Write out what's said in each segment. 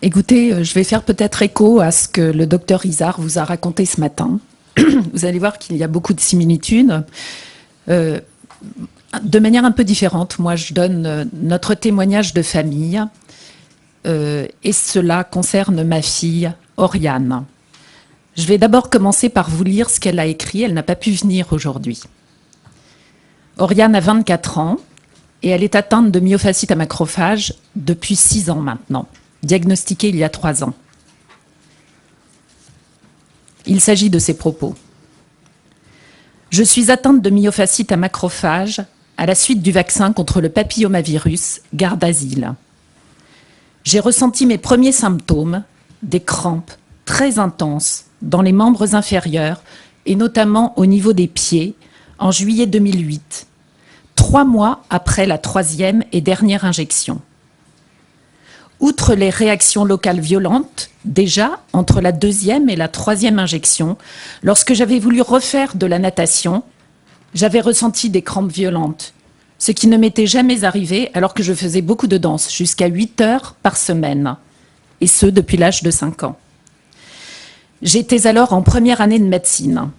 Écoutez, je vais faire peut-être écho à ce que le docteur Izard vous a raconté ce matin. Vous allez voir qu'il y a beaucoup de similitudes. De manière un peu différente, moi je donne notre témoignage de famille et cela concerne ma fille Oriane. Je vais d'abord commencer par vous lire ce qu'elle a écrit. Elle n'a pas pu venir aujourd'hui. Oriane a 24 ans et elle est atteinte de myofasciite à macrophage depuis 6 ans maintenant, diagnostiquée il y a 3 ans. Il s'agit de ses propos. Je suis atteinte de myofasciite à macrophage à la suite du vaccin contre le papillomavirus Gardasil. J'ai ressenti mes premiers symptômes, des crampes très intenses dans les membres inférieurs et notamment au niveau des pieds en juillet 2008, 3 mois après la 3e et dernière injection. Outre les réactions locales violentes, déjà entre la 2e et la 3e injection, lorsque j'avais voulu refaire de la natation, j'avais ressenti des crampes violentes, ce qui ne m'était jamais arrivé alors que je faisais beaucoup de danse, jusqu'à 8 heures par semaine, et ce depuis l'âge de 5 ans. J'étais alors en première année de médecine.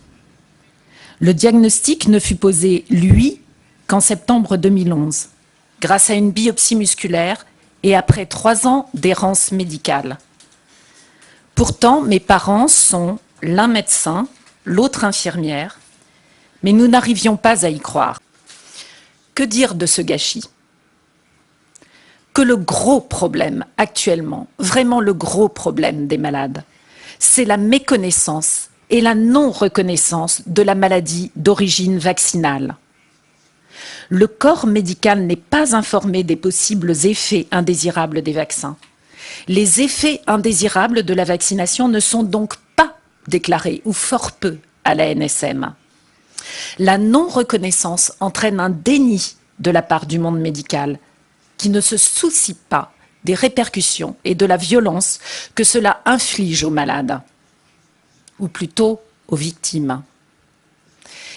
Le diagnostic ne fut posé, lui, qu'en septembre 2011, grâce à une biopsie musculaire et après 3 ans d'errance médicale. Pourtant, mes parents sont l'un médecin, l'autre infirmière, mais nous n'arrivions pas à y croire. Que dire de ce gâchis? Que le gros problème actuellement, vraiment le gros problème des malades, c'est la méconnaissance et la non-reconnaissance de la maladie d'origine vaccinale. Le corps médical n'est pas informé des possibles effets indésirables des vaccins. Les effets indésirables de la vaccination ne sont donc pas déclarés, ou fort peu, à la NSM. La non-reconnaissance entraîne un déni de la part du monde médical, qui ne se soucie pas des répercussions et de la violence que cela inflige aux malades, ou plutôt aux victimes.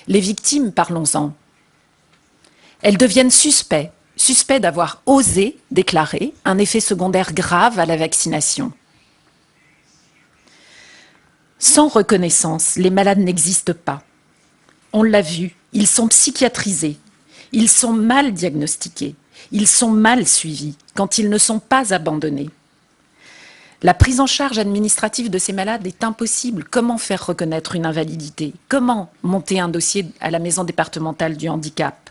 Les victimes, parlons-en. Elles deviennent suspects d'avoir osé déclarer un effet secondaire grave à la vaccination. Sans reconnaissance, les malades n'existent pas. On l'a vu, ils sont psychiatrisés, ils sont mal diagnostiqués, ils sont mal suivis quand ils ne sont pas abandonnés. La prise en charge administrative de ces malades est impossible. Comment faire reconnaître une invalidité? Comment monter un dossier à la maison départementale du handicap?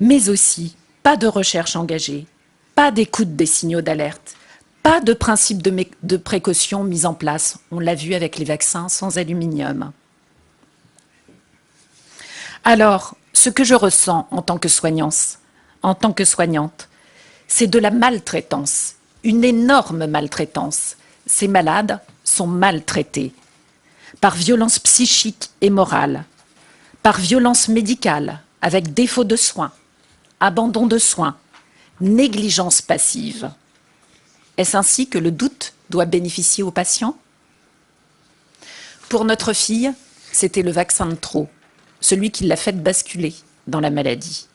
Mais aussi, pas de recherche engagée, pas d'écoute des signaux d'alerte, pas de principe de précaution mis en place. On l'a vu avec les vaccins sans aluminium. Alors, ce que je ressens en tant que soignante, c'est de la maltraitance, une énorme maltraitance. Ces malades sont maltraités par violence psychique et morale, par violence médicale, avec défaut de soins, abandon de soins, négligence passive. Est-ce ainsi que le doute doit bénéficier aux patients? Pour notre fille, c'était le vaccin de trop, celui qui l'a fait basculer dans la maladie.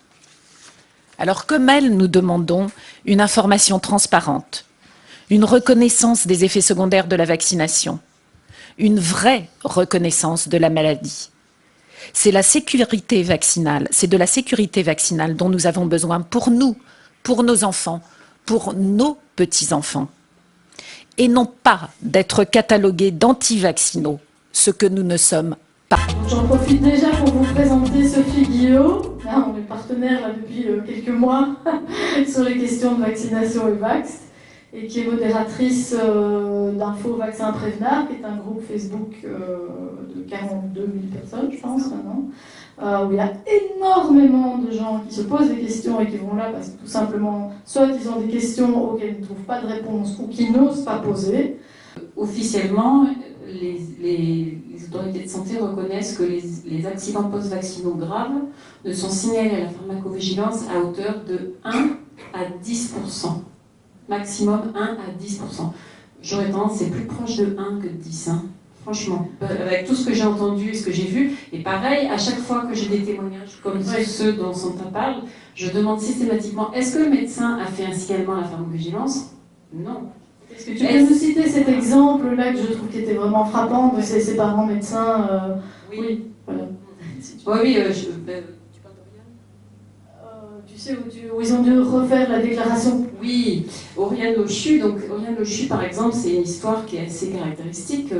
Alors comme elle, nous demandons une information transparente, une reconnaissance des effets secondaires de la vaccination, une vraie reconnaissance de la maladie. C'est la sécurité vaccinale, c'est de la sécurité vaccinale dont nous avons besoin pour nous, pour nos enfants, pour nos petits-enfants. Et non pas d'être catalogués d'anti-vaccinaux, ce que nous ne sommes pas. J'en profite déjà pour vous présenter Sophie Guillot. Là, on est partenaire là, depuis quelques mois sur les questions de vaccination et Vax, et qui est modératrice d'Info Vaccin Prévenard, qui est un groupe Facebook de 42 000 personnes, je pense, maintenant, où il y a énormément de gens qui se posent des questions et qui vont là parce que tout simplement, soit ils ont des questions auxquelles ils ne trouvent pas de réponse ou qui n'osent pas poser. Officiellement, les autorités de santé reconnaissent que les accidents post-vaccinaux graves ne sont signalés à la pharmacovigilance à hauteur de 1 à 10%. Maximum 1 à 10%. J'aurais tendance, c'est plus proche de 1 que de 10. Hein. Franchement, avec tout ce que j'ai entendu et ce que j'ai vu, et pareil, à chaque fois que j'ai des témoignages comme ceux dont Santa parle, je demande systématiquement, est-ce que le médecin a fait un signalement à la pharmacovigilance? Non. Est-ce que tu peux nous citer cet exemple-là que je trouve qui était vraiment frappant de ces parents médecins Oui, voilà. Oui, tu parles d'Oriane Tu sais où ils ont dû refaire la déclaration. Oui, Oriane Lochu. Donc, Oriane Lochu, par exemple, c'est une histoire qui est assez caractéristique.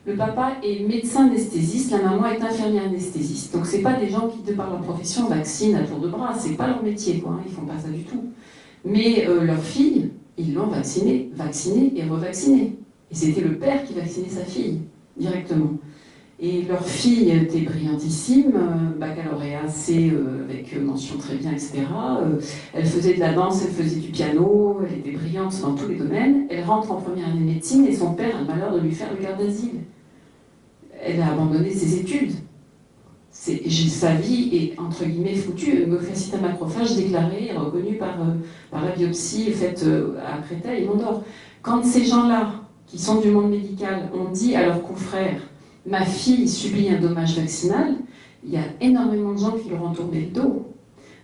Le papa est médecin anesthésiste, la maman est infirmière anesthésiste. Donc, c'est pas des gens qui, de par leur profession, vaccinent à tour de bras. C'est pas leur métier, quoi. Ils font pas ça du tout. Mais leur fille, ils l'ont vaccinée et revaccinée. Et c'était le père qui vaccinait sa fille, directement. Et leur fille était brillantissime, baccalauréat C avec mention très bien, etc. Elle faisait de la danse, elle faisait du piano, elle était brillante dans tous les domaines. Elle rentre en première année de médecine et son père a le malheur de lui faire le garde d'asile. Elle a abandonné ses études. Sa vie est, entre guillemets, foutue. Une hémophagie à macrophage déclarée et reconnue par la biopsie faite à Créteil et Mont-d'Or. Quand ces gens-là, qui sont du monde médical, ont dit à leurs confrères « ma fille subit un dommage vaccinal », il y a énormément de gens qui leur ont tourné le dos.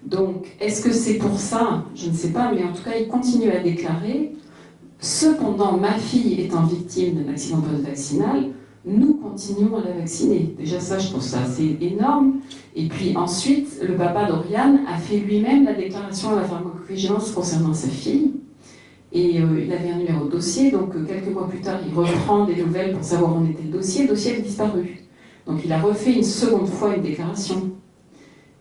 Donc, est-ce que c'est pour ça? Je ne sais pas, mais en tout cas, ils continuent à déclarer « cependant, ma fille étant victime d'un accident post-vaccinal, nous continuons à la vacciner ». Déjà ça, je trouve ça assez énorme. Et puis ensuite, le papa d'Oriane a fait lui-même la déclaration à la pharmacovigilance concernant sa fille. Et il avait un numéro de dossier, donc quelques mois plus tard, il reprend des nouvelles pour savoir où en était le dossier avait disparu. Donc il a refait une seconde fois une déclaration.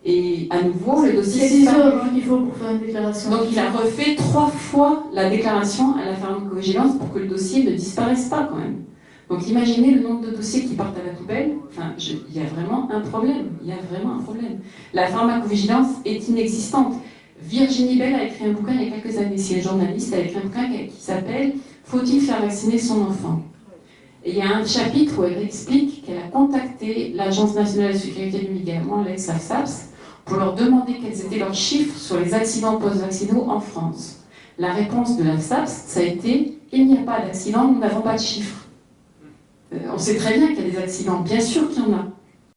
Et à nouveau, le dossier a disparu. Il faut pour faire une déclaration. Donc il a refait 3 fois la déclaration à la pharmacovigilance pour que le dossier ne disparaisse pas quand même. Donc imaginez le nombre de dossiers qui partent à la poubelle. Enfin, il y a vraiment un problème. Il y a vraiment un problème. La pharmacovigilance est inexistante. Virginie Bell a écrit un bouquin il y a quelques années, c'est une journaliste, elle a écrit un bouquin qui s'appelle « Faut-il faire vacciner son enfant ?» Et il y a un chapitre où elle explique qu'elle a contacté l'Agence nationale de sécurité du médicament, l'ex-AFSAPS, pour leur demander quels étaient leurs chiffres sur les accidents post-vaccinaux en France. La réponse de l'AFSAPS, ça a été « Il n'y a pas d'accident, nous n'avons pas de chiffres ». On sait très bien qu'il y a des accidents, bien sûr qu'il y en a.